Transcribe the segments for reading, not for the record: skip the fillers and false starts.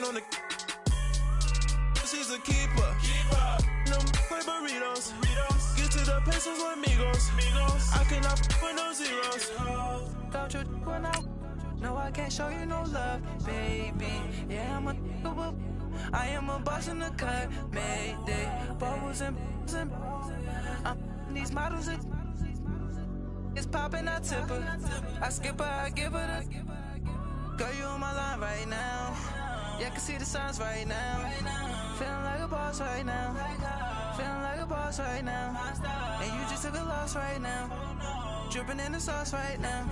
on the. She's a keeper. No play burritos. Get to the pesos with amigos. I cannot put no zeros. Thought you went out. No, I can't show you no love, baby. Yeah, I am a boss in the cut. Mayday. Bubbles and these models. It's popping, I tip her. I skip her, I give her the. Girl, you on my line right now. Yeah, I can see the signs right now. Feeling like a boss right now. Feeling like a boss right now. And you just took a loss right now. Dripping in the sauce right now.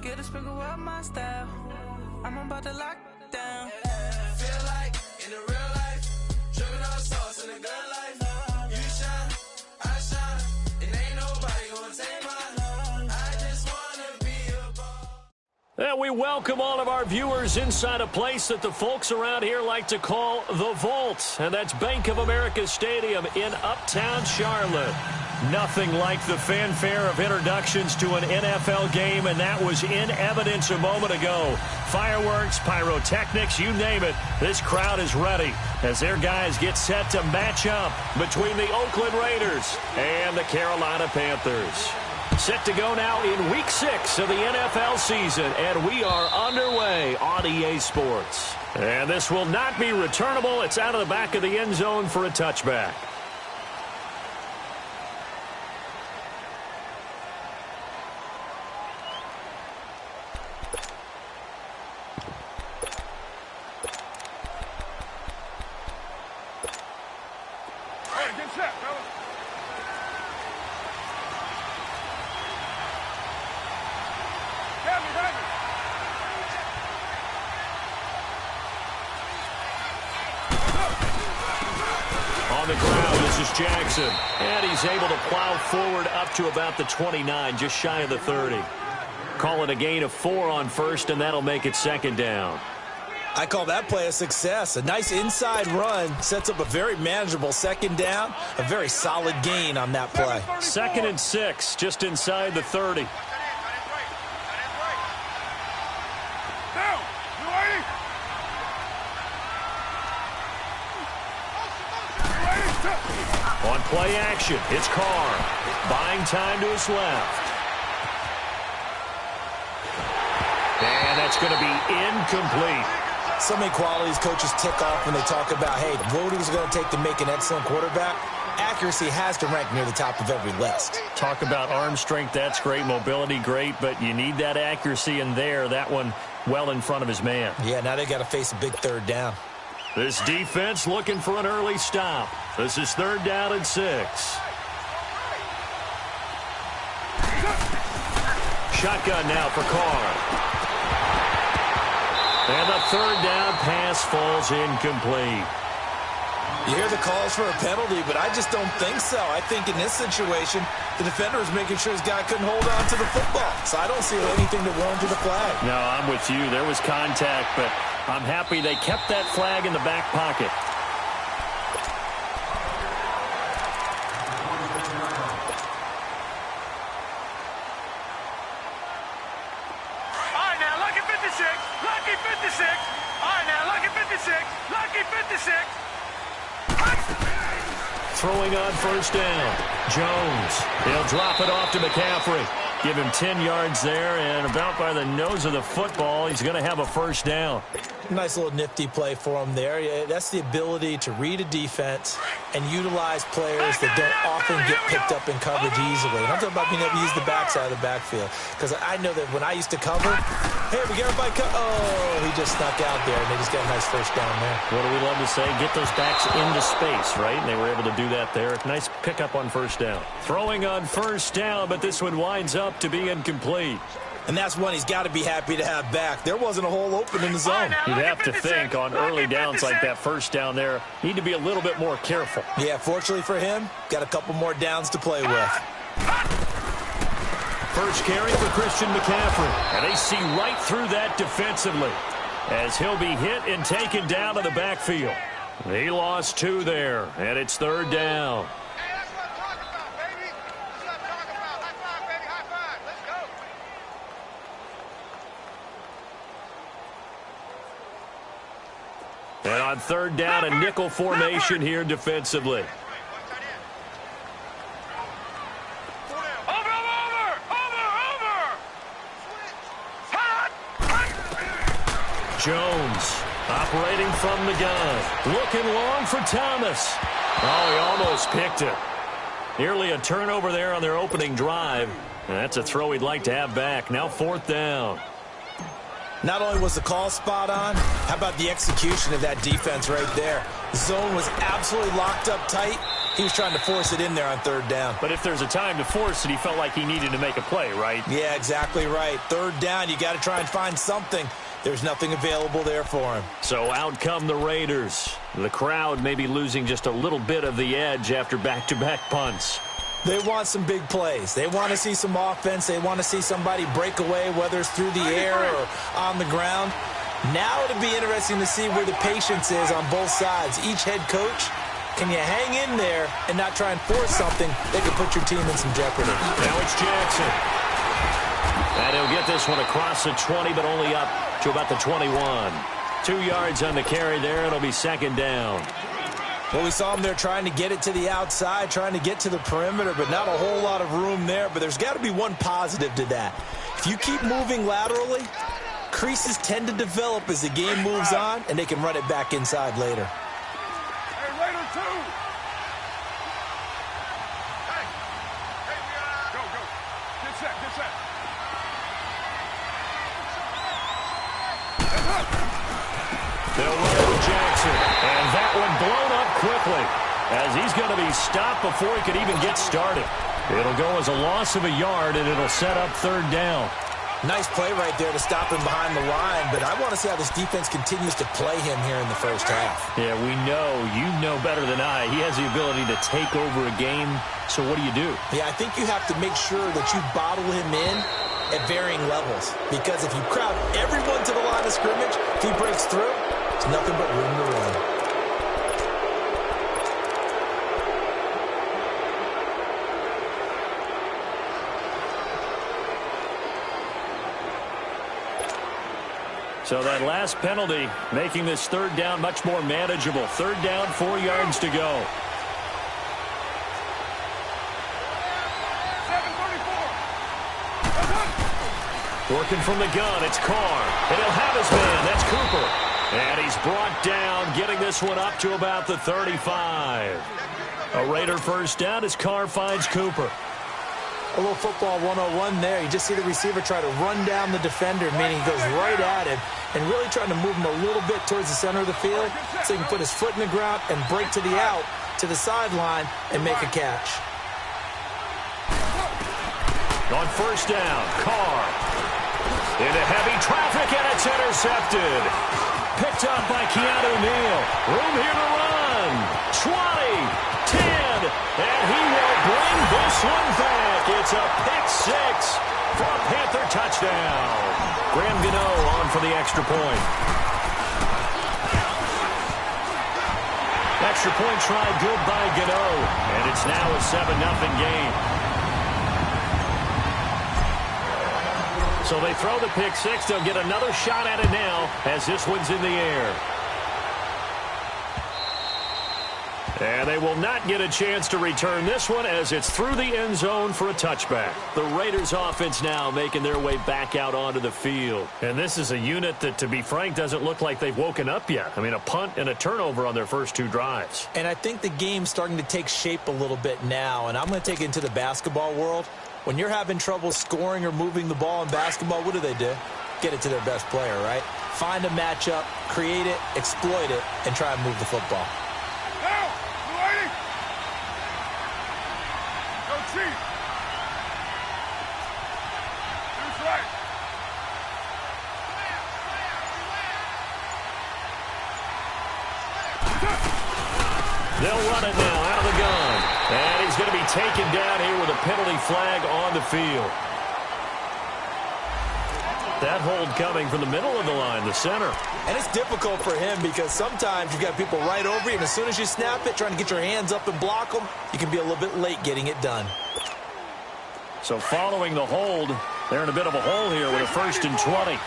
Get a sprinkle of my style. I'm about to lock down. Feel like in the real life, dripping all sauce in the good life. You shine, I shine, and ain't nobody gonna take mine. I just wanna be a boss. And we welcome all of our viewers inside a place that the folks around here like to call the Vault. And that's Bank of America Stadium in Uptown Charlotte. Nothing like the fanfare of introductions to an NFL game, and that was in evidence a moment ago. Fireworks, pyrotechnics, you name it. This crowd is ready as their guys get set to match up between the Oakland Raiders and the Carolina Panthers. Set to go now in Week 6 of the NFL season, and we are underway on EA Sports. And this will not be returnable. It's out of the back of the end zone for a touchback. On the ground, this is Jackson. And he's able to plow forward up to about the 29, just shy of the 30. Call it a gain of 4 on first, and that'll make it second down. I call that play a success. A nice inside run sets up a very manageable second down. A very solid gain on that play. 2nd and 6, just inside the 30. On play action, it's Carr. Buying time to his left. And that's going to be incomplete. So many qualities coaches tick off when they talk about, hey, what is it going to take to make an excellent quarterback? Accuracy has to rank near the top of every list. Talk about arm strength, that's great. Mobility, great. But you need that accuracy in there. That one well in front of his man. Yeah, now they got to face a big third down. This defense looking for an early stop. This is 3rd down and 6. Shotgun now for Carr. And the 3rd down pass falls incomplete. You hear the calls for a penalty, but I just don't think so. I think in this situation, the defender was making sure his guy couldn't hold on to the football. So I don't see anything that warranted a flag. No, I'm with you. There was contact, but I'm happy they kept that flag in the back pocket. All right, now, lucky 56. Lucky 56. All right, now, lucky 56. Lucky 56. Throwing on first down. Jones. He'll drop it off to McCaffrey. Give him 10 yards there, and about by the nose of the football, he's going to have a first down. Nice little nifty play for him there. Yeah, that's the ability to read a defense and utilize players that don't often get picked up in coverage easily. And I'm talking about being able to use the backside of the backfield. Because I know that when I used to cover, hey, we got everybody oh, he just snuck out there, and they just got a nice first down there. What do we love to say? Get those backs into space, right? And they were able to do that there. Nice pickup on first down. Throwing on first down, but this one winds up to be incomplete. And that's one he's got to be happy to have back. There wasn't a hole open in the zone. You'd have to think on early downs like that first down there, need to be a little bit more careful. Yeah, fortunately for him, got a couple more downs to play with. First carry for Christian McCaffrey. And they see right through that defensively as he'll be hit and taken down to the backfield. He lost 2 there, and it's 3rd down. And on third down, a nickel formation here defensively. Jones operating from the gun. Looking long for Thomas. Oh, he almost picked it. Nearly a turnover there on their opening drive. And that's a throw he'd like to have back. Now fourth down. Not only was the call spot on, how about the execution of that defense right there? The zone was absolutely locked up tight. He was trying to force it in there on third down. But if there's a time to force it, he felt like he needed to make a play, right? Yeah, exactly right. Third down, you got to try and find something. There's nothing available there for him. So out come the Raiders. The crowd may be losing just a little bit of the edge after back-to-back punts. They want some big plays. They want to see some offense. They want to see somebody break away, whether it's through the air or on the ground. Now it'll be interesting to see where the patience is on both sides. Each head coach, can you hang in there and not try and force something that could put your team in some jeopardy? Now it's Jackson. And he'll get this one across the 20, but only up to about the 21. 2 yards on the carry there. It'll be second down. Well, we saw him there trying to get it to the outside, trying to get to the perimeter, but not a whole lot of room there. But there's got to be one positive to that. If you keep moving laterally, creases tend to develop as the game moves on, and they can run it back inside later. Hey, Raider 2! Hey! Go, go. Get set, get set. They'll run it with Jackson. And that one blown up quickly as he's going to be stopped before he could even get started. It'll go as a loss of a yard, and it'll set up third down. Nice play right there to stop him behind the line, but I want to see how this defense continues to play him here in the first half. Yeah, we know. You know better than I. He has the ability to take over a game, so what do you do? Yeah, I think you have to make sure that you bottle him in at varying levels, because if you crowd everyone to the line of scrimmage, if he breaks through, there's nothing but room to run. So that last penalty making this third down much more manageable. Third down, 4 yards to go. 7:34. Working from the gun, it's Carr. And he'll have his man. That's Cooper. And he's brought down, getting this one up to about the 35. A Raider first down as Carr finds Cooper. A little football 101 there. You just see the receiver try to run down the defender, meaning he goes right at him and really trying to move him a little bit towards the center of the field so he can put his foot in the ground and break to the out, to the sideline, and make a catch. On first down, Carr. Into heavy traffic, and it's intercepted. Picked up by Keanu Neal. Room here to run. 20, 10, and he will bring this one back. It's a pick six for a Panther touchdown. Graham Gano on for the extra point. Extra point try good by Gano, and it's now a 7-0 game. So they throw the pick six. They'll get another shot at it now as this one's in the air. And they will not get a chance to return this one as it's through the end zone for a touchback. The Raiders offense now making their way back out onto the field. And this is a unit that, to be frank, doesn't look like they've woken up yet. I mean, a punt and a turnover on their first two drives. And I think the game's starting to take shape a little bit now. And I'm going to take it into the basketball world. When you're having trouble scoring or moving the ball in basketball, what do? Get it to their best player, right? Find a matchup, create it, exploit it, and try and move the football. Now, lady. Go Chief. Who's right? They'll run it now out of the gun. And he's going to be taken down here with a penalty flag on the field. That hold coming from the middle of the line, the center. And it's difficult for him because sometimes you've got people right over you, and as soon as you snap it, trying to get your hands up and block them, you can be a little bit late getting it done. So following the hold, they're in a bit of a hole here with a 1st and 20.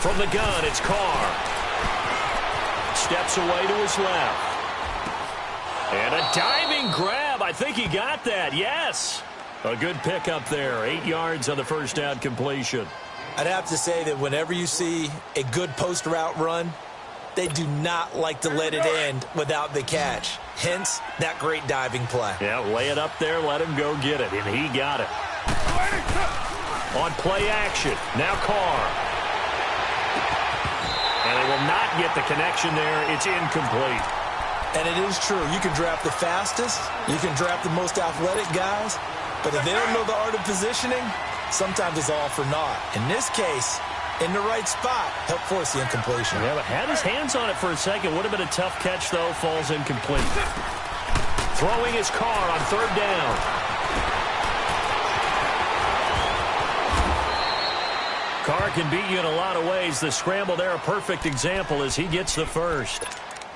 From the gun, it's Carr. Steps away to his left. And a diving grab. I think he got that. Yes. A good pickup there. 8 yards on the first down completion. I'd have to say that whenever you see a good post route run, they do not like to let it end without the catch. Hence, that great diving play. Yeah, lay it up there, let him go get it, and he got it. On play action, now Carr. And they will not get the connection there. It's incomplete. And it is true. You can draft the fastest. You can draft the most athletic guys. But if they don't know the art of positioning, sometimes it's all for naught. In this case, in the right spot, helped force the incompletion. Yeah, but had his hands on it for a second. Would have been a tough catch, though. Falls incomplete. Throwing his Carr on third down. Carr can beat you in a lot of ways. The scramble there, a perfect example as he gets the first.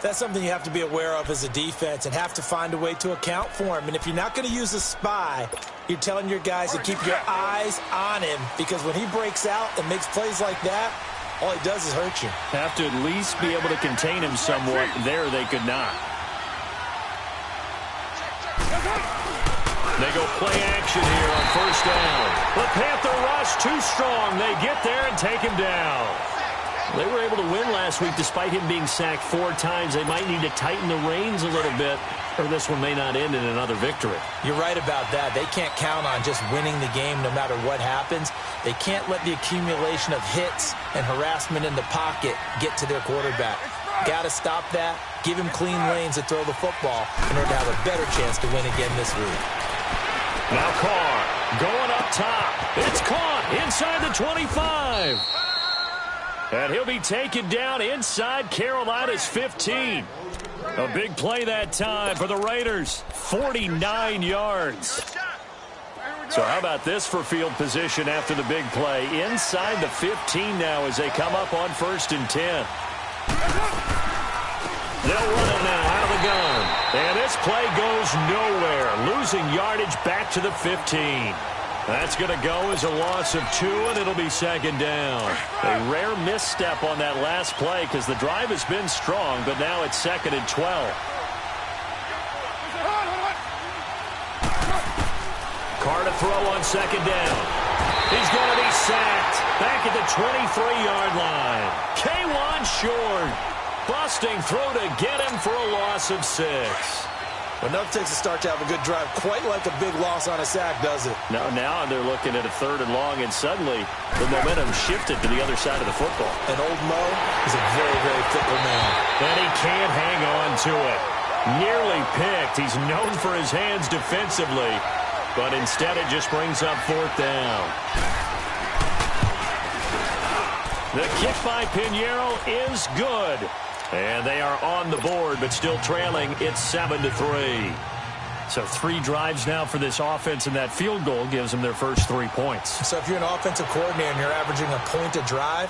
That's something you have to be aware of as a defense and have to find a way to account for him. And if you're not going to use a spy, you're telling your guys to keep your eyes on him, because when he breaks out and makes plays like that, all he does is hurt you. Have to at least be able to contain him somewhat. There they could not. They go play action here on first down. The Panther rush too strong. They get there and take him down. They were able to win last week despite him being sacked 4 times. They might need to tighten the reins a little bit, or this one may not end in another victory. You're right about that. They can't count on just winning the game no matter what happens. They can't let the accumulation of hits and harassment in the pocket get to their quarterback. Got to stop that. Give him clean lanes to throw the football in order to have a better chance to win again this week. Now Carr going up top. It's caught inside the 25. And he'll be taken down inside Carolina's 15. A big play that time for the Raiders. 49 yards. So how about this for field position after the big play? Inside the 15 now as they come up on 1st and 10. They'll run it now out of the gun. And this play goes nowhere. Losing yardage back to the 15. That's going to go as a loss of 2, and it'll be 2nd down. A rare misstep on that last play because the drive has been strong, but now it's 2nd and 12. Carr to throw on 2nd down. He's going to be sacked back at the 23-yard line. K1 short. Busting through to get him for a loss of 6. Enough takes a start to have a good drive, quite like a big loss on a sack, does it? Now they're looking at a 3rd and long, and suddenly the momentum shifted to the other side of the football. And old Mo is a very, very fickle man. And he can't hang on to it. Nearly picked. He's known for his hands defensively, but instead it just brings up 4th down. The kick by Pinheiro is good. And they are on the board, but still trailing. It's 7-3. So 3 drives now for this offense, and that field goal gives them their first 3 points. So if you're an offensive coordinator and you're averaging a point a drive,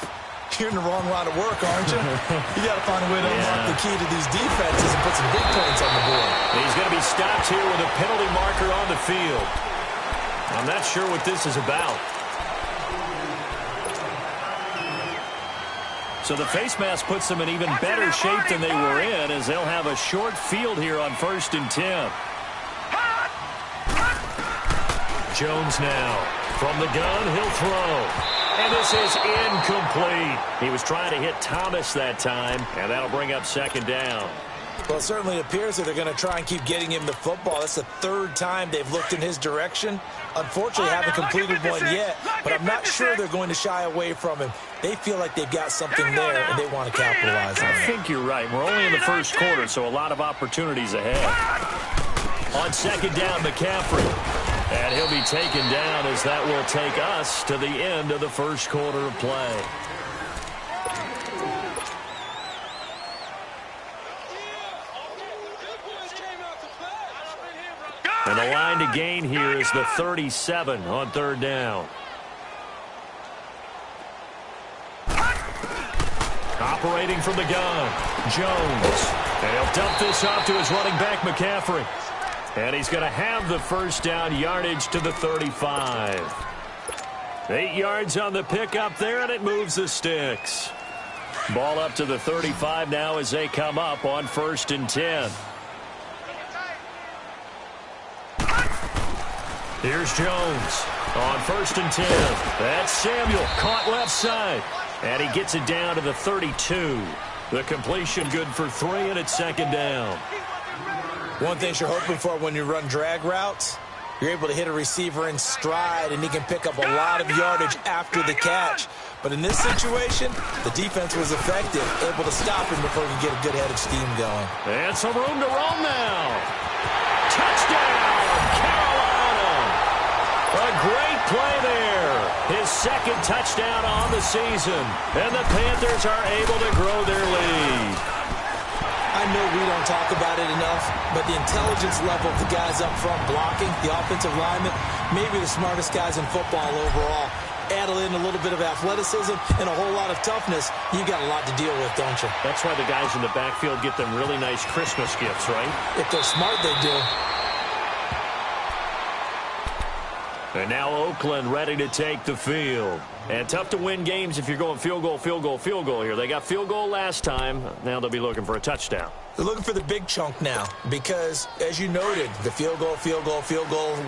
you're in the wrong line of work, aren't you? You got to find a way to unlock the key to these defenses and put some big points on the board. He's going to be stopped here with a penalty marker on the field. I'm not sure what this is about. So the face mask puts them in even better shape than they were in, as they'll have a short field here on 1st and 10. Jones now. From the gun, he'll throw. And this is incomplete. He was trying to hit Thomas that time, and that'll bring up 2nd down. Well, it certainly appears that they're going to try and keep getting him the football. That's the 3rd time they've looked in his direction. Unfortunately, haven't completed one yet, but I'm not sure they're going to shy away from him. They feel like they've got something there, and they want to capitalize on it. I think you're right. We're only in the 1st quarter, so a lot of opportunities ahead. On 2nd down, McCaffrey. And he'll be taken down as that will take us to the end of the 1st quarter of play. And the line to gain here is the 37 on 3rd down. Operating from the gun, Jones. And he'll dump this off to his running back, McCaffrey. And he's going to have the 1st down, yardage to the 35. 8 yards on the pickup there, and it moves the sticks. Ball up to the 35 now as they come up on 1st and 10. Here's Jones on 1st and 10. That's Samuel caught left side, and he gets it down to the 32. The completion good for 3, and it's 2nd down. One thing you're hoping for when you run drag routes, you're able to hit a receiver in stride, and he can pick up a lot of yardage after the catch. But in this situation, the defense was effective, able to stop him before he could get a good head of steam going. And some room to roam now. Touchdown, Carolina. A great play there. His 2nd touchdown on the season. And the Panthers are able to grow their lead. I know we don't talk about it enough, but the intelligence level of the guys up front blocking, the offensive linemen, maybe the smartest guys in football overall. Add in a little bit of athleticism and a whole lot of toughness, you got a lot to deal with, don't you? That's why the guys in the backfield get them really nice Christmas gifts, right? If they're smart, they do. And now Oakland ready to take the field. And tough to win games if you're going field goal, field goal, field goal here. They got field goal last time. Now they'll be looking for a touchdown. They're looking for the big chunk now because, as you noted, the field goal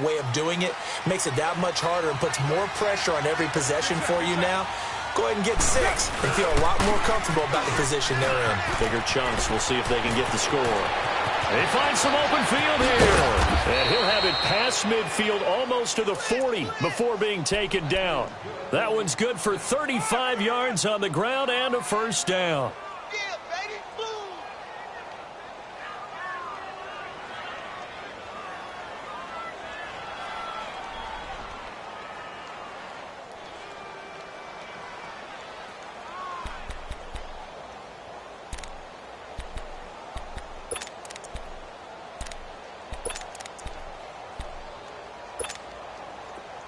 way of doing it makes it that much harder and puts more pressure on every possession for you now. Go ahead and get 6 and feel a lot more comfortable about the position they're in. Bigger chunks. We'll see if they can get the score. They find some open field here. And he'll have it past midfield almost to the 40 before being taken down. That one's good for 35 yards on the ground and a 1st down.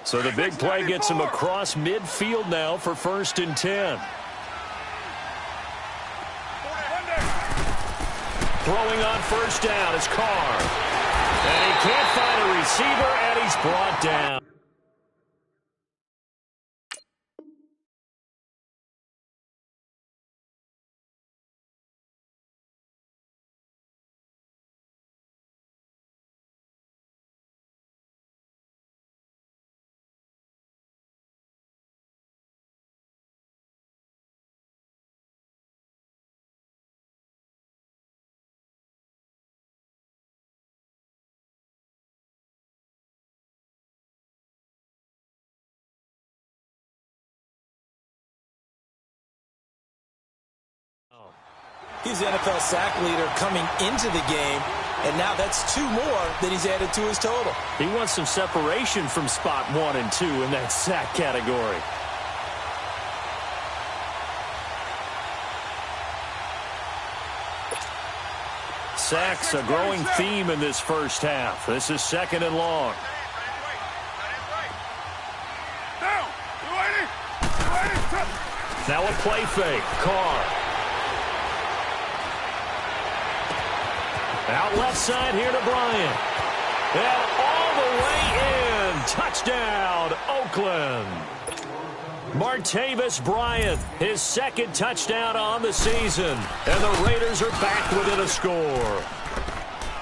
So the big play gets him across midfield now for 1st and 10. Throwing on 1st down is Carr. And he can't find a receiver, and he's brought down. He's the NFL sack leader coming into the game, and now that's 2 more that he's added to his total. He wants some separation from spot 1 and 2 in that sack category. Sacks a growing theme in this first half. This is 2nd and long. Now a play fake. Carr. Out left side here to Bryant. And all the way in. Touchdown, Oakland. Martavis Bryant, his 2nd touchdown on the season. And the Raiders are back within a score.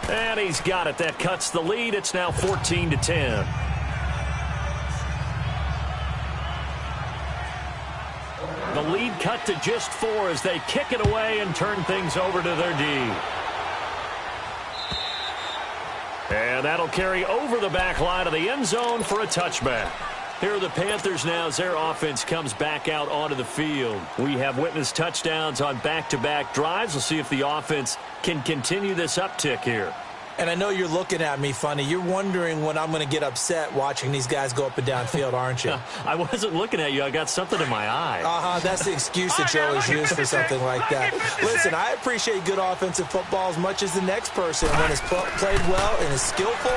And he's got it. That cuts the lead. It's now 14-10. The lead cut to just 4 as they kick it away and turn things over to their D. And that'll carry over the back line of the end zone for a touchback. Here are the Panthers now as their offense comes back out onto the field. We have witnessed touchdowns on back-to-back drives. We'll see if the offense can continue this uptick here. And I know you're looking at me funny. You're wondering when I'm going to get upset watching these guys go up and down field, aren't you? I wasn't looking at you. I got something in my eye. That's the excuse that you always use for something like that. Listen, I appreciate good offensive football as much as the next person. When it's played well and is skillful,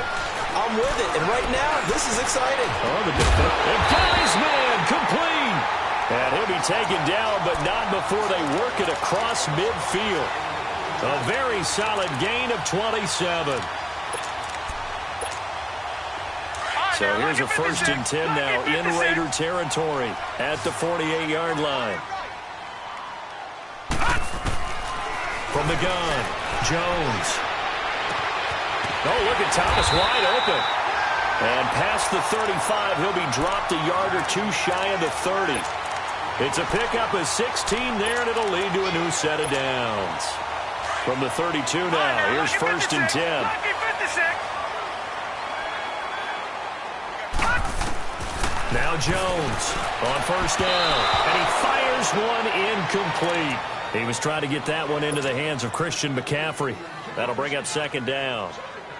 I'm with it. And right now, this is exciting. Oh, the defense. And Guy's man complete. And he'll be taken down, but not before they work it across midfield. A very solid gain of 27. So here's a 1st and 10 now in Raider territory at the 48-yard line. From the gun, Jones. Oh, look at Thomas wide open. And past the 35, he'll be dropped a yard or two shy of the 30. It's a pickup of 16 there, and it'll lead to a new set of downs. From the 32 now, here's 1st and 10. Now Jones on 1st down, and he fires one incomplete. He was trying to get that one into the hands of Christian McCaffrey. That'll bring up 2nd down.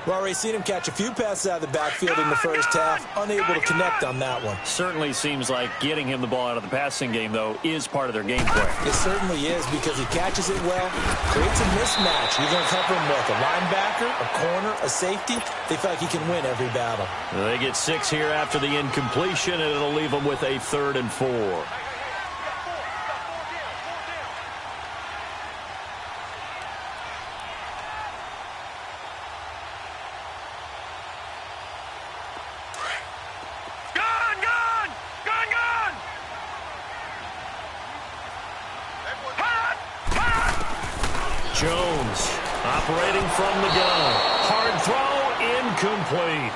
We've already seen him catch a few passes out of the backfield in the first half, unable to connect on that one. Certainly seems like getting him the ball out of the passing game, though, is part of their game plan. It certainly is because he catches it well, creates a mismatch. You're going to cover him with a linebacker, a corner, a safety. They feel like he can win every battle. They get 6 here after the incompletion, and it'll leave them with a 3rd and 4. Jones operating from the gun. Hard throw, incomplete.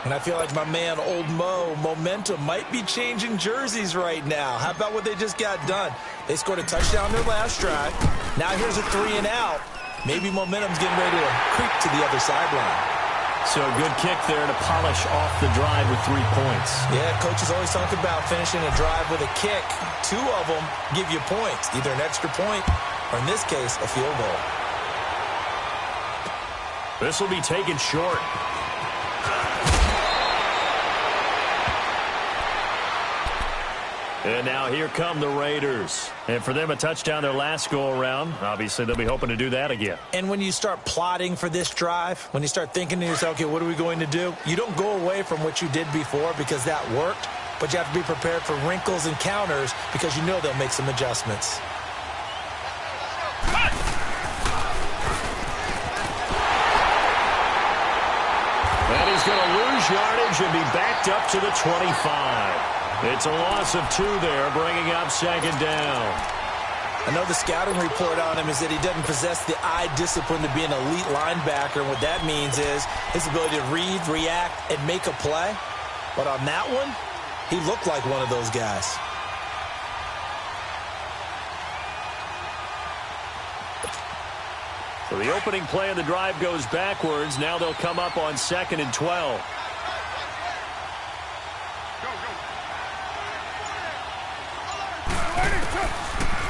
And I feel like my man, Old Mo, momentum might be changing jerseys right now. How about what they just got done? They scored a touchdown their last drive. Now here's a 3 and out. Maybe momentum's getting ready to creep to the other sideline. So a good kick there to polish off the drive with 3 points. Yeah, coaches always talk about finishing a drive with a kick. 2 of them give you points, either an extra point or, in this case, a field goal. This will be taken short. And now here come the Raiders. And for them, a touchdown their last go-around. Obviously, they'll be hoping to do that again. And when you start plotting for this drive, when you start thinking to yourself, okay, what are we going to do? You don't go away from what you did before because that worked, but you have to be prepared for wrinkles and counters because you know they'll make some adjustments. And he's going to lose yardage and be backed up to the 25. It's a loss of 2 there, bringing up 2nd down. I know the scouting report on him is that he doesn't possess the eye discipline to be an elite linebacker. And what that means is his ability to read, react, and make a play. But on that one, he looked like one of those guys. So the opening play of the drive goes backwards. Now they'll come up on 2nd and 12.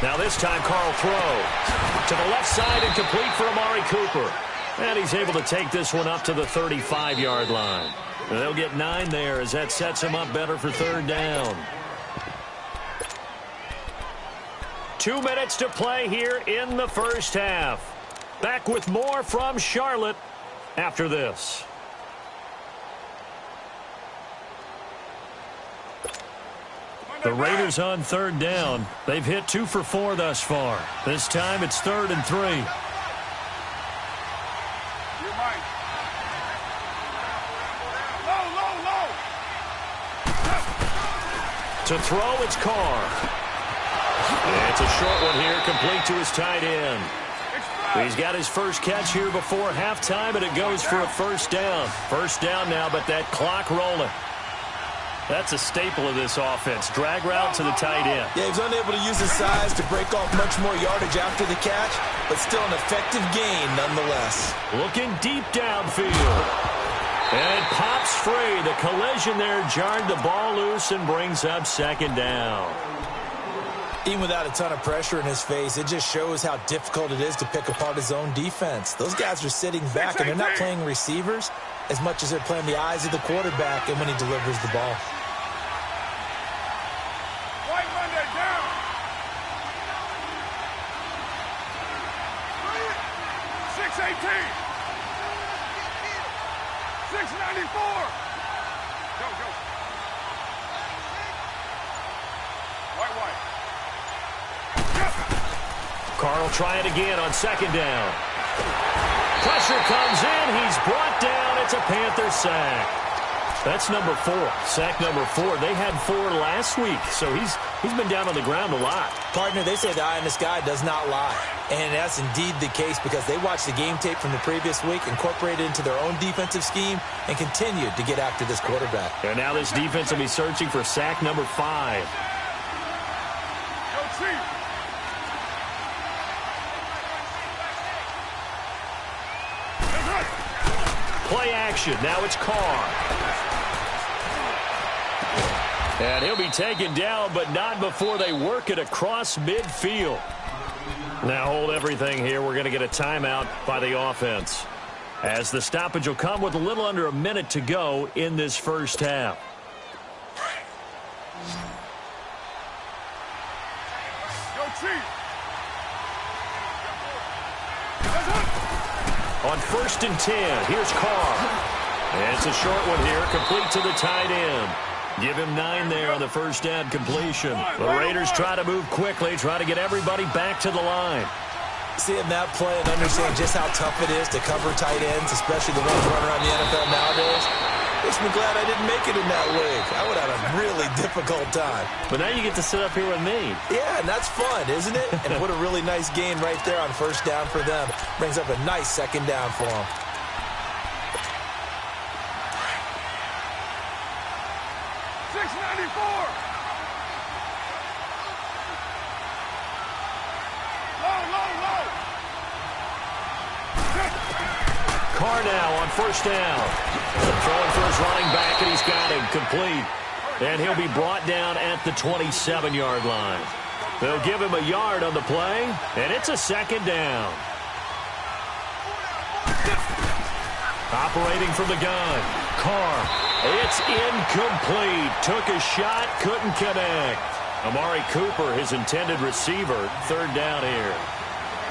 Now this time, Carl throw to the left side and complete for Amari Cooper. And he's able to take this one up to the 35-yard line. And they'll get 9 there as that sets him up better for 3rd down. 2 minutes to play here in the first half. Back with more from Charlotte after this. The Raiders on 3rd down. They've hit 2 for 4 thus far. This time it's 3rd and 3. To throw, it's Carr. And it's a short one here, complete to his tight end. He's got his first catch here before halftime, and it goes for a 1st down. 1st down now, but that clock rolling. That's a staple of this offense. Drag route to the tight end. Yeah, he was unable to use his size to break off much more yardage after the catch, but still an effective gain nonetheless. Looking deep downfield. And it pops free. The collision there jarred the ball loose and brings up 2nd down. Even without a ton of pressure in his face, it just shows how difficult it is to pick apart his own defense. Those guys are sitting back, and they're not playing receivers as much as they're playing the eyes of the quarterback and when he delivers the ball. White Monday down. 618. 694. Go, go. White. Carl trying again on 2nd down. Pressure comes in. He's brought down. It's a Panther sack. That's number 4. Sack number 4. They had 4 last week, so he's been down on the ground a lot. Partner, they say the eye in the sky does not lie. And that's indeed the case because they watched the game tape from the previous week, incorporated it into their own defensive scheme, and continued to get after this quarterback. And now this defense will be searching for sack number 5. Play action. Now it's Carr. And he'll be taken down, but not before they work it across midfield. Now hold everything here. We're going to get a timeout by the offense, as the stoppage will come with a little under a minute to go in this first half. On 1st and 10, here's Carr. And it's a short one here, complete to the tight end. Give him 9 there on the first down completion. The Raiders try to move quickly, try to get everybody back to the line. Seeing that play and understand just how tough it is to cover tight ends, especially the ones running around the NFL nowadays, makes me glad I didn't make it in that league. I would have a really difficult time. But now you get to sit up here with me. Yeah, and that's fun, isn't it? And what a really nice gain right there on first down for them. Brings up a nice second down for them. Carr now on first down. Throwing for his running back, and he's got him complete. And he'll be brought down at the 27-yard line. They'll give him a yard on the play, and it's a second down. Operating from the gun, Carr. It's incomplete. Took a shot, couldn't connect. Amari Cooper, his intended receiver, third down here.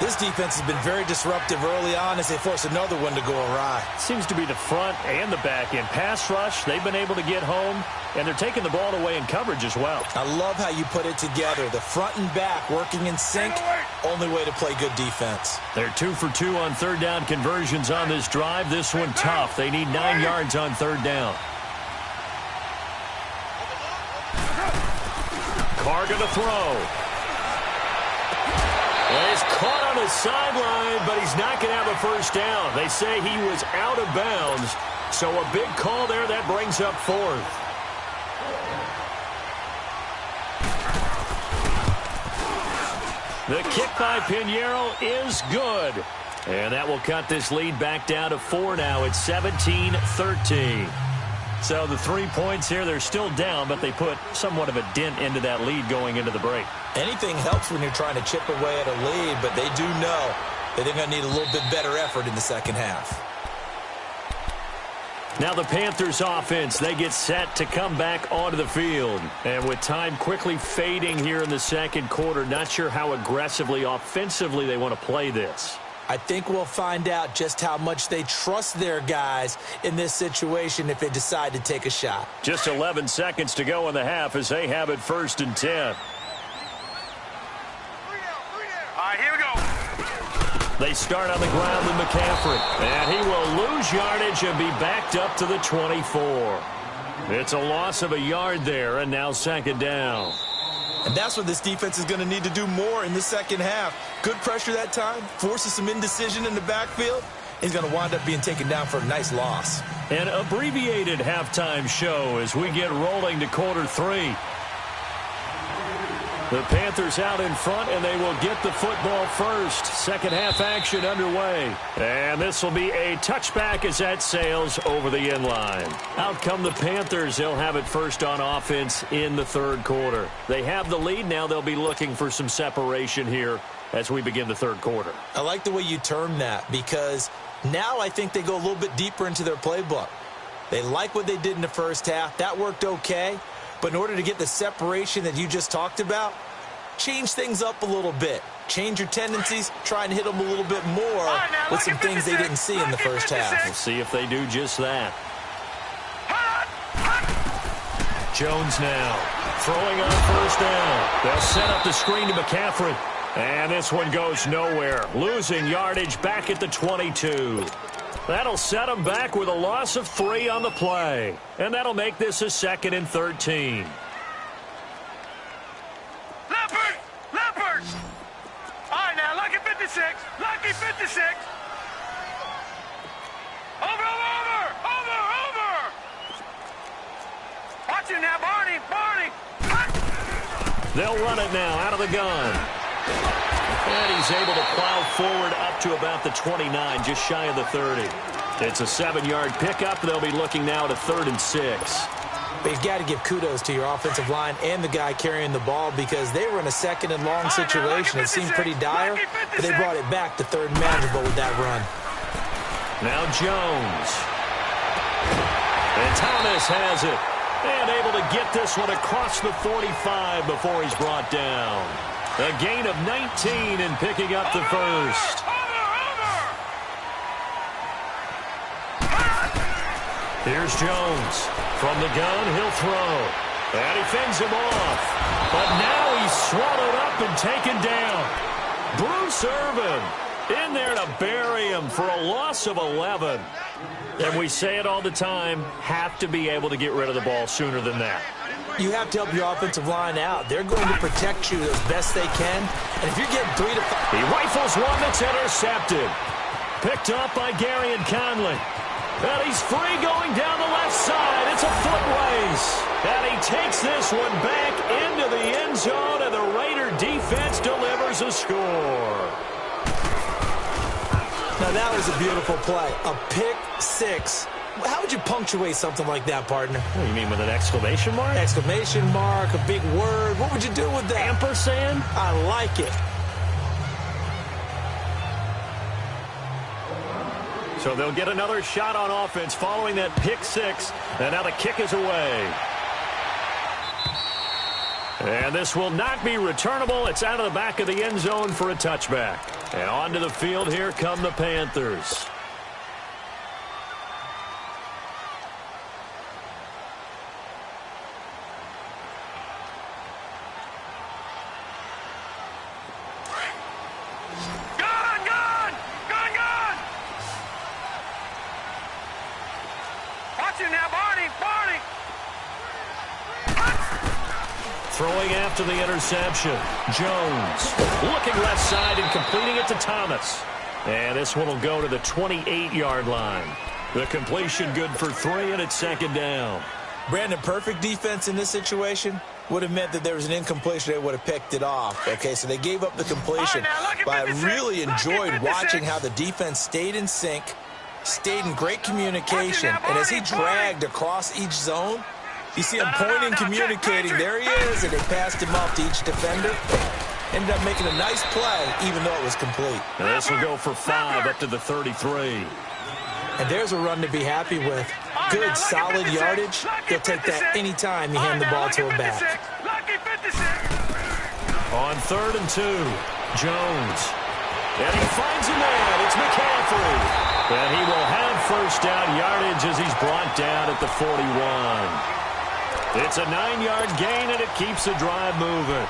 This defense has been very disruptive early on as they force another one to go awry. Seems to be the front and the back end. Pass rush, they've been able to get home, and they're taking the ball away in coverage as well. I love how you put it together. The front and back working in sync, only way to play good defense. They're 2 for 2 on third down conversions on this drive. This one tough. They need 9 yards on third down. Carr going to throw. Well, he's caught on the sideline, but he's not going to have a first down. They say he was out of bounds, so a big call there. That brings up 4th. The kick by Pinheiro is good. And that will cut this lead back down to 4 now. It's 17-13. So the 3 points here, they're still down, but they put somewhat of a dent into that lead going into the break. Anything helps when you're trying to chip away at a lead, but they do know that they're going to need a little bit better effort in the second half. Now the Panthers offense, they get set to come back onto the field. And with time quickly fading here in the second quarter, not sure how aggressively, offensively they want to play this. I think we'll find out just how much they trust their guys in this situation if they decide to take a shot. Just 11 seconds to go in the half as they have it 1st and 10. All right, here we go. They start on the ground with McCaffrey. And he will lose yardage and be backed up to the 24. It's a loss of a yard there, and now second down. And that's what this defense is going to need to do more in the second half. Good pressure that time, forces some indecision in the backfield. He's going to wind up being taken down for a nice loss. An abbreviated halftime show as we get rolling to quarter 3. The Panthers out in front, and they will get the football first. Second half action underway. And this will be a touchback as that sails over the end line. Out come the Panthers. They'll have it first on offense in the third quarter. They have the lead now. They'll be looking for some separation here as we begin the third quarter. I like the way you term that because now I think they go a little bit deeper into their playbook. They like what they did in the first half. That worked okay. But in order to get the separation that you just talked about, change things up a little bit. Change your tendencies, try and hit them a little bit more with some things they didn't see in the first half. We'll see if they do just that. Jones now throwing on first down. They'll set up the screen to McCaffrey. And this one goes nowhere. Losing yardage back at the 22. That'll set them back with a loss of 3 on the play. And that'll make this a 2nd and 13. Leopard! All right, now, lucky 56. Lucky 56. Over! Watch it now, Barney! They'll run it now out of the gun. And he's able to plow forward up to about the 29, just shy of the 30. It's a 7-yard pickup. They'll be looking now at a 3rd and 6. But you've got to give kudos to your offensive line and the guy carrying the ball because they were in a 2nd and long situation. It seemed pretty dire, but they brought it back to 3rd and manageable with that run. Now Jones. And Thomas has it. And able to get this one across the 45 before he's brought down. A gain of 19 and picking up the first. Here's Jones. From the gun, he'll throw. And he fends him off. But now he's swallowed up and taken down. Bruce Irvin in there to bury him for a loss of 11. And we say it all the time, have to be able to get rid of the ball sooner than that. You have to help your offensive line out. They're going to protect you as best they can. And if you're getting 3 to 5... He rifles one that's intercepted. Picked up by Gary and Conley. And he's free going down the left side. It's a foot race. And he takes this one back into the end zone, and the Raider defense delivers a score. Now, that was a beautiful play. A pick 6. How would you punctuate something like that, partner? What do you mean, with an exclamation mark? Exclamation mark, a big word. What would you do with that? Ampersand? I like it. So they'll get another shot on offense following that pick 6. And now the kick is away. And this will not be returnable. It's out of the back of the end zone for a touchback. And onto the field, here come the Panthers. Watch it now, Barney! Throwing after the interception. Jones looking left side and completing it to Thomas. And this one will go to the 28-yard line. The completion good for 3, and it's 2nd down. Brandon, perfect defense in this situation would have meant that there was an incompletion. They would have picked it off. Okay, so they gave up the completion. But I really enjoyed watching how the defense stayed in sync, stayed in great communication. And as he dragged across each zone, you see him pointing, communicating. There he is, and they passed him off to each defender. Ended up making a nice play, even though it was complete. And this will go for 5 up to the 33. And there's a run to be happy with. Good, solid yardage. They'll take that anytime you hand the ball to a back. On 3rd and 2, Jones. And he finds a man. It's McCaffrey. And he will have first down yardage as he's brought down at the 41. It's a 9-yard gain, and it keeps the drive moving.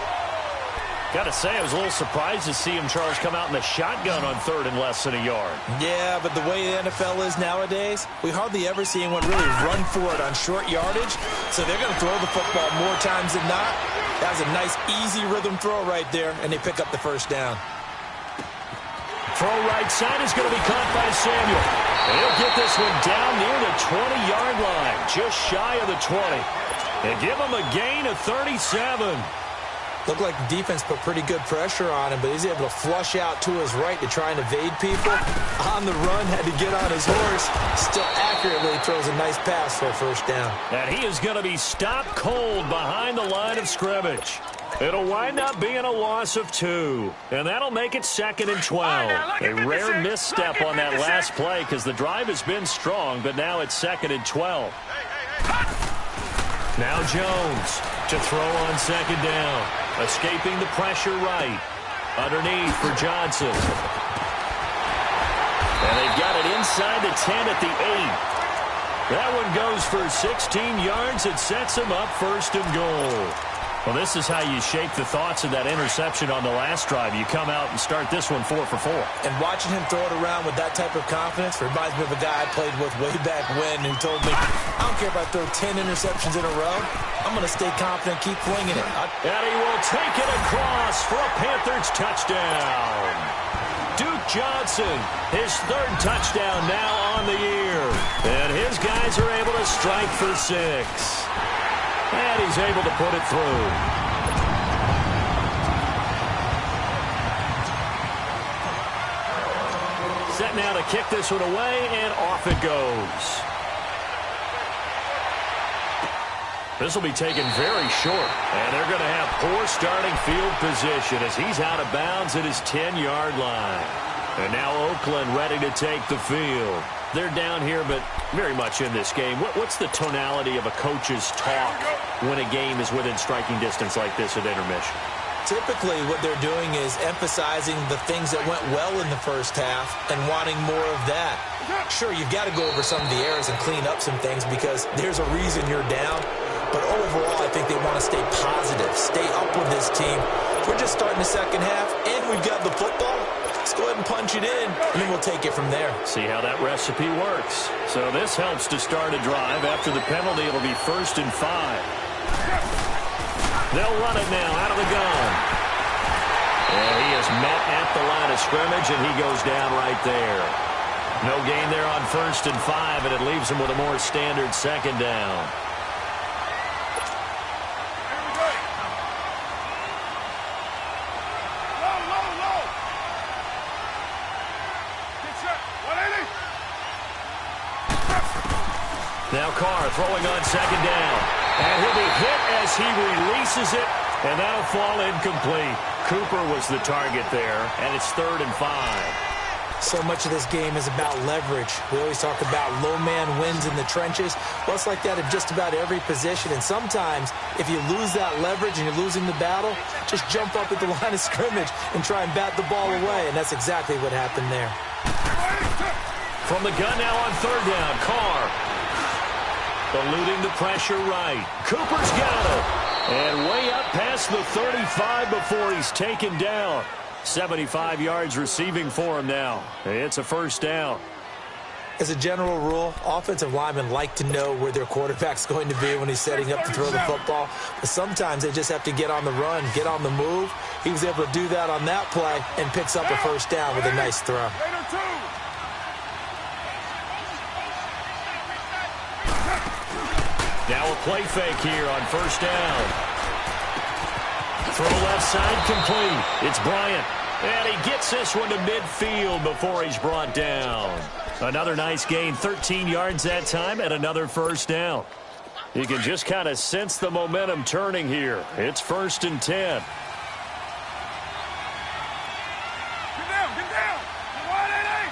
Got to say, I was a little surprised to see him, Charles, come out in the shotgun on 3rd and less than a yard. Yeah, but the way the NFL is nowadays, we hardly ever see anyone really run for it on short yardage. So they're going to throw the football more times than not. That was a nice, easy rhythm throw right there, and they pick up the first down. Throw right side is going to be caught by Samuel. And he'll get this one down near the 20-yard line, just shy of the 20. And give him a gain of 37. Looked like the defense put pretty good pressure on him, but he's able to flush out to his right to try and evade people. On the run, had to get on his horse. Still accurately throws a nice pass for a first down. And he is going to be stopped cold behind the line of scrimmage. It'll wind up being a loss of 2. And that'll make it 2nd and 12. A rare misstep on that last play because the drive has been strong, but now it's 2nd and 12. Now Jones to throw on 2nd down. Escaping the pressure right. Underneath for Johnson. And they've got it inside the 10 at the 8. That one goes for 16 yards. It sets them up 1st and goal. Well, this is how you shape the thoughts of that interception on the last drive. You come out and start this one 4 for 4. And watching him throw it around with that type of confidence reminds me of a guy I played with way back when who told me, I don't care if I throw 10 interceptions in a row. I'm going to stay confident, keep flinging it. And he will take it across for a Panthers touchdown. Duke Johnson, his 3rd touchdown now on the year. And his guys are able to strike for 6. And he's able to put it through. Set now to kick this one away, and off it goes. This will be taken very short, and they're going to have poor starting field position as he's out of bounds at his 10-yard line. And now Oakland ready to take the field. They're down here, but very much in this game. What's the tonality of a coach's talk when a game is within striking distance like this at intermission? Typically, what they're doing is emphasizing the things that went well in the first half and wanting more of that. Sure, you've got to go over some of the errors and clean up some things because there's a reason you're down. But overall, I think they want to stay positive, stay up with this team. We're just starting the second half, and we've got the football. Let's go ahead and punch it in, and then we'll take it from there. See how that recipe works. So this helps to start a drive. After the penalty, it'll be 1st and 5. They'll run it now out of the gun. And he is met at the line of scrimmage, and he goes down right there. No gain there on 1st and 5, and it leaves him with a more standard 2nd down. Now Carr throwing on 2nd down. And he'll be hit as he releases it, and that'll fall incomplete. Cooper was the target there, and it's 3rd and 5. So much of this game is about leverage. We always talk about low man wins in the trenches. Well, it's like that in just about every position. And sometimes, if you lose that leverage and you're losing the battle, just jump up at the line of scrimmage and try and bat the ball away. And that's exactly what happened there. From the gun now on 3rd down, Carr. Eluding the pressure right. Cooper's got it. And way up past the 35 before he's taken down. 75 yards receiving for him now. It's a 1st down. As a general rule, offensive linemen like to know where their quarterback's going to be when he's setting up to throw the football. But sometimes they just have to get on the run, get on the move. He was able to do that on that play and picks up a 1st down with a nice throw. Now a play fake here on 1st down. Throw left side complete. It's Bryant. And he gets this one to midfield before he's brought down. Another nice gain, 13 yards that time, and another 1st down. You can just kind of sense the momentum turning here. It's 1st and 10. Get down. Wide 8-8.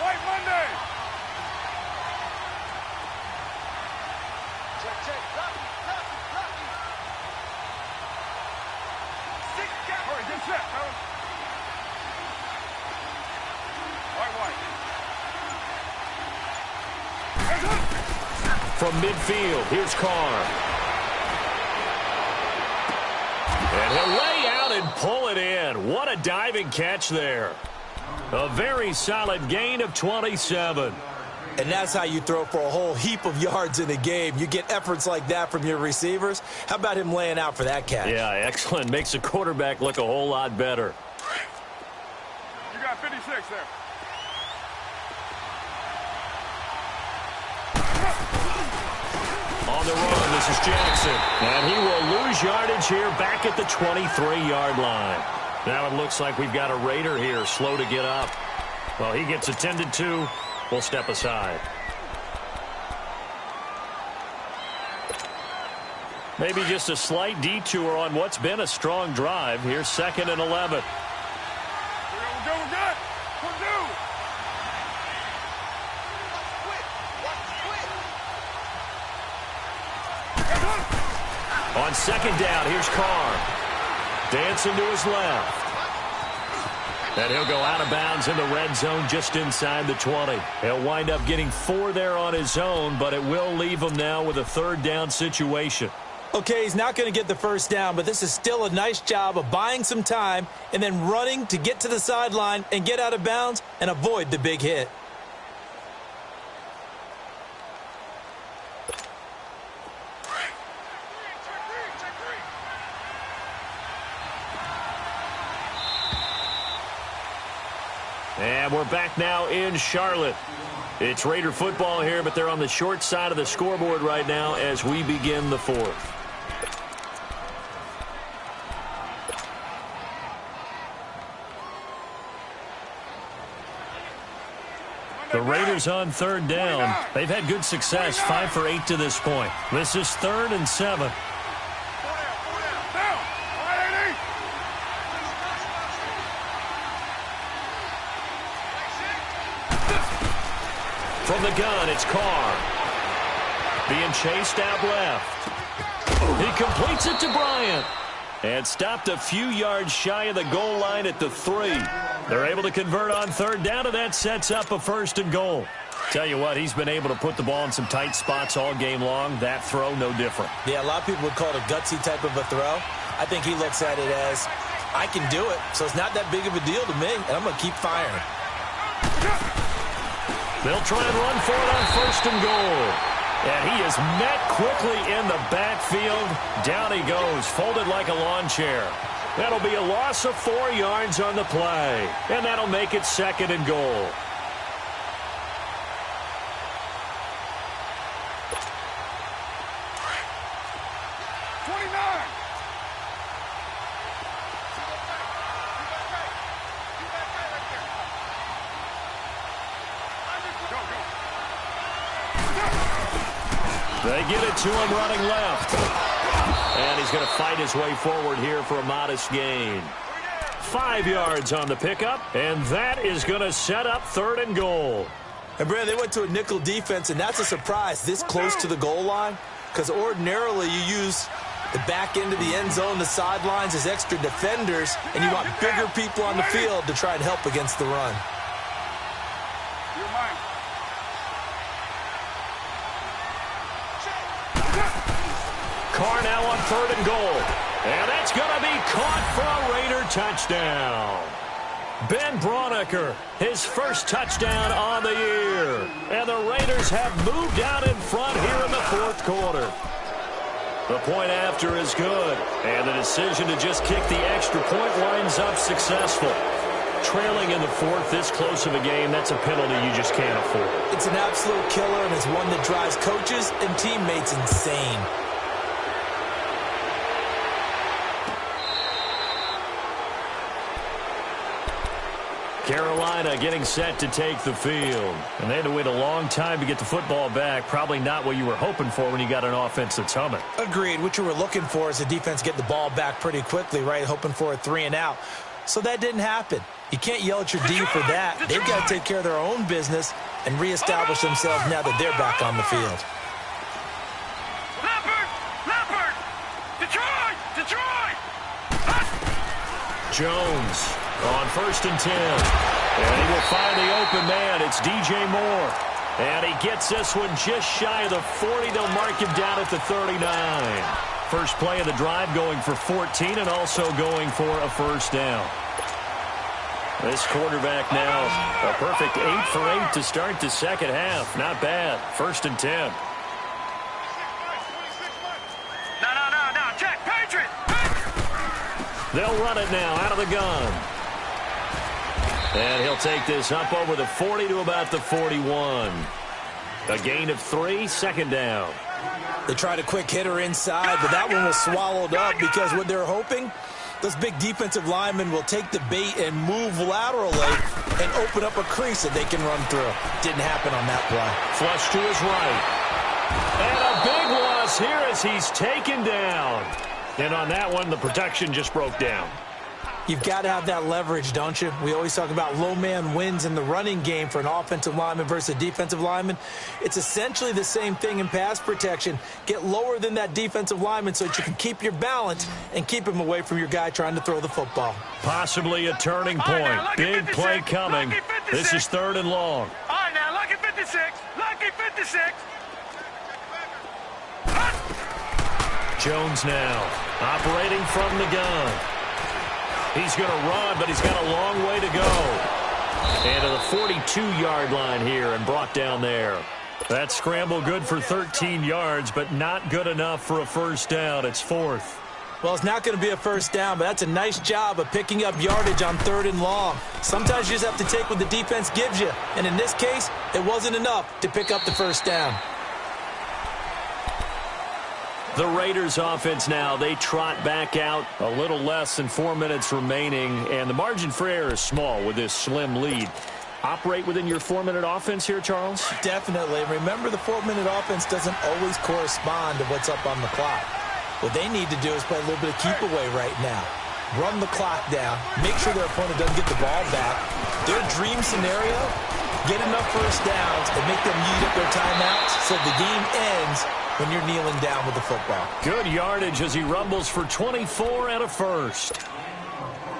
White Monday. Check. Lucky. Hurry, get set, fellas. From midfield, here's Carr. And he'll lay out and pull it in. What a diving catch there. A very solid gain of 27. And that's how you throw for a whole heap of yards in a game. You get efforts like that from your receivers. How about him laying out for that catch? Yeah, excellent. Makes the quarterback look a whole lot better. You got 56 there. On the run, this is Jackson. And he will lose yardage here back at the 23-yard line. Now it looks like we've got a Raider here, slow to get up. Well, he gets attended to. We'll step aside. Maybe just a slight detour on what's been a strong drive. Here's 2nd and 11. We're good. On 2nd down, here's Carr. Dancing to his left. And he'll go out of bounds in the red zone just inside the 20. He'll wind up getting 4 there on his own, but it will leave him now with a third down situation. Okay, he's not going to get the first down, but this is still a nice job of buying some time and then running to get to the sideline and get out of bounds and avoid the big hit. And we're back now in Charlotte. It's Raider football here, but they're on the short side of the scoreboard right now as we begin the fourth. The Raiders on third down. They've had good success, 5 for 8 to this point. This is 3rd and 7. From the gun, it's Carr. Being chased out left. He completes it to Bryant. And stopped a few yards shy of the goal line at the 3. They're able to convert on third down, and that sets up a 1st and goal. Tell you what, he's been able to put the ball in some tight spots all game long. That throw, no different. Yeah, a lot of people would call it a gutsy type of a throw. I think he looks at it as, I can do it, so it's not that big of a deal to me, and I'm going to keep firing. They'll try and run for it on 1st and goal. And he is met quickly in the backfield. Down he goes, folded like a lawn chair. That'll be a loss of 4 yards on the play. And that'll make it 2nd and goal. They get it to him running left. And he's going to fight his way forward here for a modest gain. 5 yards on the pickup, and that is going to set up 3rd and goal. And, Brad, they went to a nickel defense, and that's a surprise this close to the goal line, because ordinarily you use the back end of the end zone, the sidelines as extra defenders, and you want bigger people on the field to try and help against the run. Carr now on 3rd and goal. And that's going to be caught for a Raider touchdown. Ben Braunecker, his first touchdown on the year. And the Raiders have moved out in front here in the 4th quarter. The point after is good. And the decision to just kick the extra point winds up successful. Trailing in the 4th, this close of a game, that's a penalty you just can't afford. It's an absolute killer, and it's one that drives coaches and teammates insane. Carolina getting set to take the field. And they had to wait a long time to get the football back. Probably not what you were hoping for when you got an offense that's humming. Agreed. What you were looking for is the defense get the ball back pretty quickly, right? Hoping for a 3 and out. So that didn't happen. You can't yell at your D for that. They've got to take care of their own business and reestablish themselves now that they're back on the field. Leopard! Detroit! Jones on 1st and 10. And he will find the open man. It's DJ Moore. And he gets this one just shy of the 40. They'll mark him down at the 39. First play of the drive going for 14 and also going for a 1st down. This quarterback now, a perfect 8 for 8 to start the 2nd half. Not bad. 1st and 10. No. Check. Patriot. They'll run it now out of the gun. And he'll take this up over the 40 to about the 41. A gain of 3, 2nd down. They tried a quick hitter inside, but that one was swallowed up because what they're hoping, those big defensive linemen will take the bait and move laterally and open up a crease that they can run through. Didn't happen on that play. Flush to his right. And a big loss here as he's taken down. And on that one, the protection just broke down. You've got to have that leverage, don't you? We always talk about low man wins in the running game for an offensive lineman versus a defensive lineman. It's essentially the same thing in pass protection. Get lower than that defensive lineman so that you can keep your balance and keep him away from your guy trying to throw the football. Possibly a turning point. Big play coming. This is 3rd and long. All right, now, lucky 56. Lucky 56. Jones now operating from the gun. He's going to run, but he's got a long way to go. And to the 42-yard line here and brought down there. That scramble good for 13 yards, but not good enough for a first down. It's 4th. Well, it's not going to be a first down, but that's a nice job of picking up yardage on 3rd and long. Sometimes you just have to take what the defense gives you. And in this case, it wasn't enough to pick up the first down. The Raiders offense now, they trot back out, a little less than 4 minutes remaining, and the margin for error is small with this slim lead. Operate within your 4-minute offense here, Charles? Definitely. Remember, the 4-minute offense doesn't always correspond to what's up on the clock. What they need to do is play a little bit of keep away right now. Run the clock down, make sure their opponent doesn't get the ball back. Their dream scenario, get enough first downs and make them use up their timeouts so the game ends when you're kneeling down with the football. Good yardage as he rumbles for 24 and a first.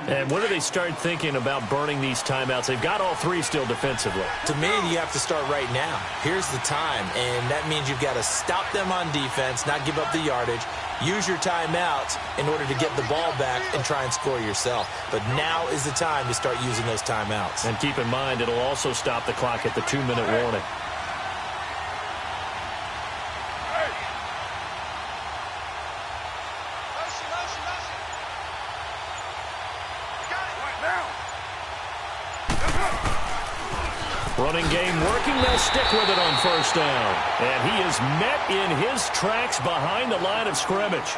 And when do they start thinking about burning these timeouts? They've got all 3 still defensively. To me, you have to start right now. Here's the time, and that means you've got to stop them on defense, not give up the yardage, use your timeouts in order to get the ball back and try and score yourself. But now is the time to start using those timeouts. And keep in mind, it'll also stop the clock at the 2-minute warning. Running game working. They'll stick with it on first down. And he is met in his tracks behind the line of scrimmage.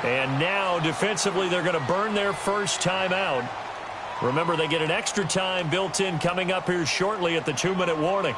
And now, defensively, they're going to burn their first timeout. Remember, they get an extra time built in coming up here shortly at the 2-minute warning.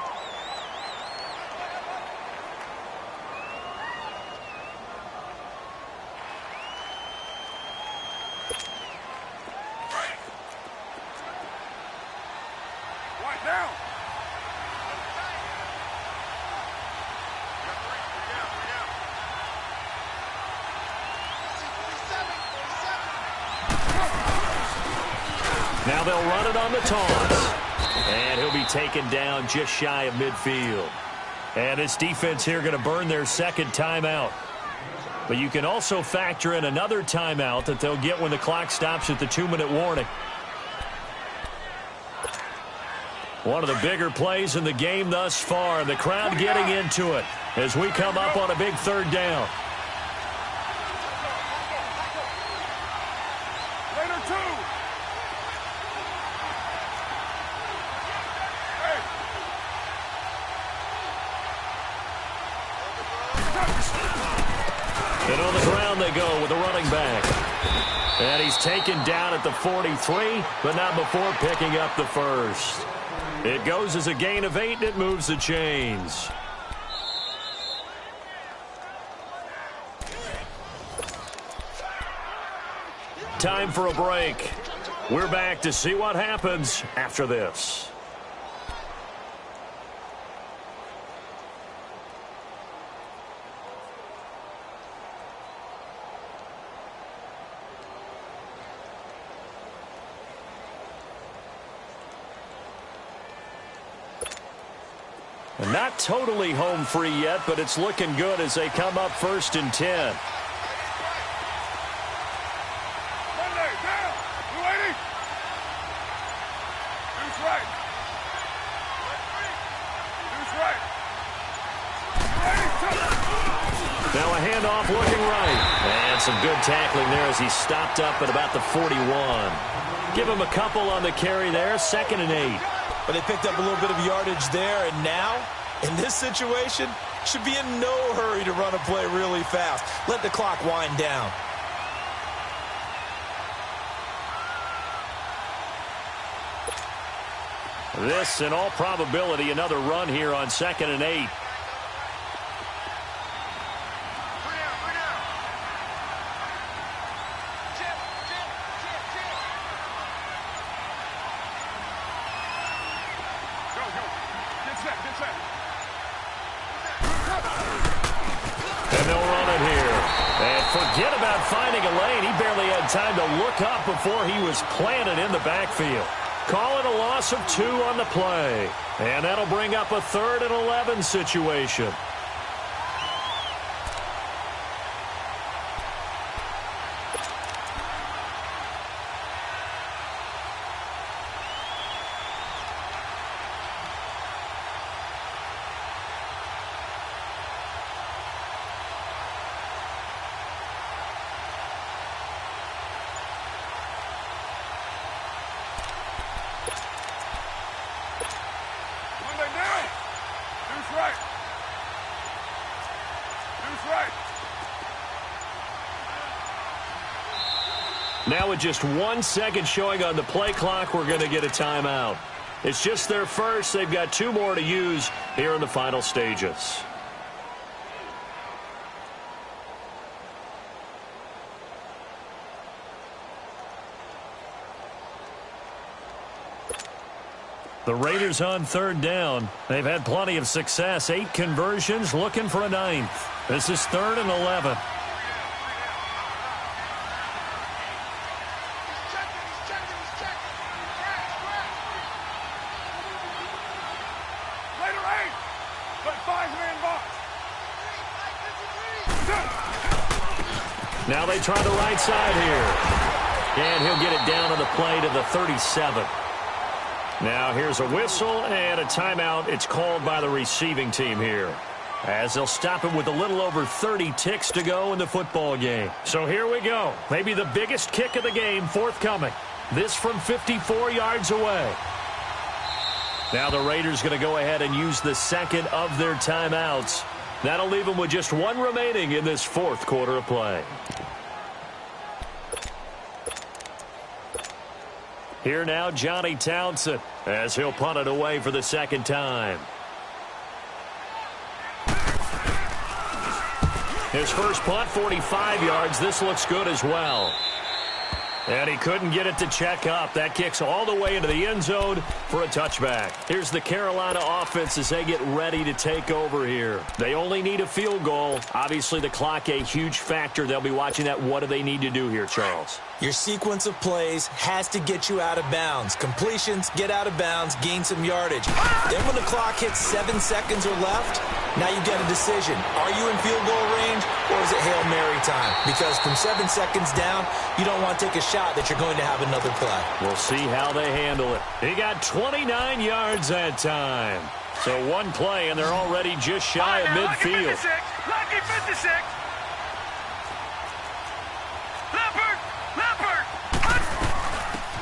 Now they'll run it on the toss. And he'll be taken down just shy of midfield. And this defense here going to burn their second timeout. But you can also factor in another timeout that they'll get when the clock stops at the 2-minute warning. One of the bigger plays in the game thus far. The crowd getting into it as we come up on a big 3rd down. And on the ground they go with a running back. And he's taken down at the 43, but not before picking up the first. It goes as a gain of 8, and it moves the chains. Time for a break. We're back to see what happens after this. And not totally home free yet, but it's looking good as they come up 1st and 10. Now a handoff looking right. And some good tackling there as he stopped up at about the 41. Give him a couple on the carry there, 2nd and 8. But they picked up a little bit of yardage there, and now, in this situation, should be in no hurry to run a play really fast. Let the clock wind down. This, in all probability, another run here on 2nd and 8. And they'll run it here. And forget about finding a lane. He barely had time to look up before he was planted in the backfield. Call it a loss of 2 on the play. And that'll bring up a 3rd and 11 situation. Now with just 1 second showing on the play clock, we're going to get a timeout. It's just their first. They've got 2 more to use here in the final stages. The Raiders on 3rd down. They've had plenty of success. 8 conversions, looking for a 9th. This is 3rd and 11. Now they try the right side here. And he'll get it down on the play to the 37. Now here's a whistle and a timeout. It's called by the receiving team here, as they'll stop it with a little over 30 ticks to go in the football game. So here we go. Maybe the biggest kick of the game forthcoming. This from 54 yards away. Now the Raiders going to go ahead and use the second of their timeouts. That'll leave them with just 1 remaining in this 4th quarter of play. Here now, Johnny Townsend, as he'll punt it away for the 2nd time. His first punt, 45 yards. This looks good as well. And he couldn't get it to check up. That kicks all the way into the end zone for a touchback. Here's the Carolina offense as they get ready to take over here. They only need a field goal. Obviously, the clock a huge factor. They'll be watching that. What do they need to do here, Charles? Your sequence of plays has to get you out of bounds. Completions, get out of bounds, gain some yardage. Then when the clock hits 7 seconds or left, now you get a decision. Are you in field goal range or is it Hail Mary time? Because from 7 seconds down, you don't want to take a shot that you're going to have another play. We'll see how they handle it. He got 29 yards that time. So 1 play, and they're already just shy of midfield. Lucky 56.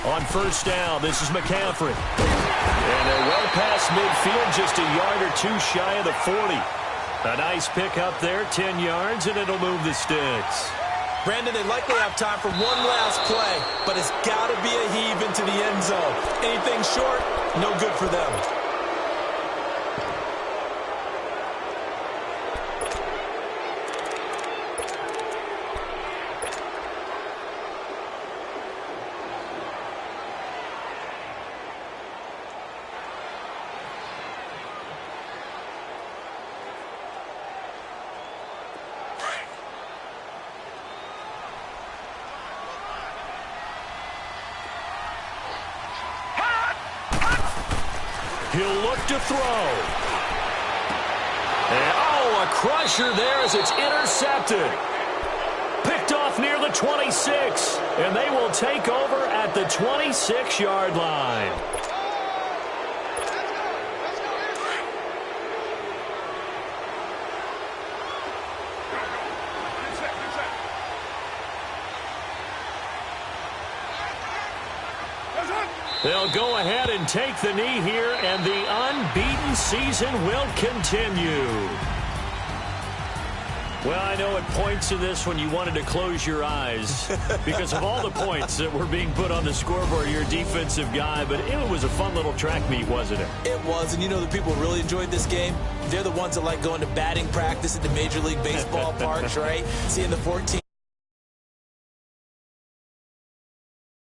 On 1st down, this is McCaffrey. And they're well past midfield, just a yard or 2 shy of the 40. A nice pick up there, 10 yards, and it'll move the sticks. Brandon, they likely have time for 1 last play, but it's got to be a heave into the end zone. Anything short, no good for them. He'll look to throw. And, a crusher there as it's intercepted. Picked off near the 26. And they will take over at the 26-yard line. They'll go ahead and take the knee here, and the unbeaten season will continue. Well, I know at points in this when you wanted to close your eyes because of all the points that were being put on the scoreboard, you're a defensive guy, but it was a fun little track meet, wasn't it? It was, and you know the people who really enjoyed this game? They're the ones that like going to batting practice at the Major League Baseball parks, right? Seeing the 14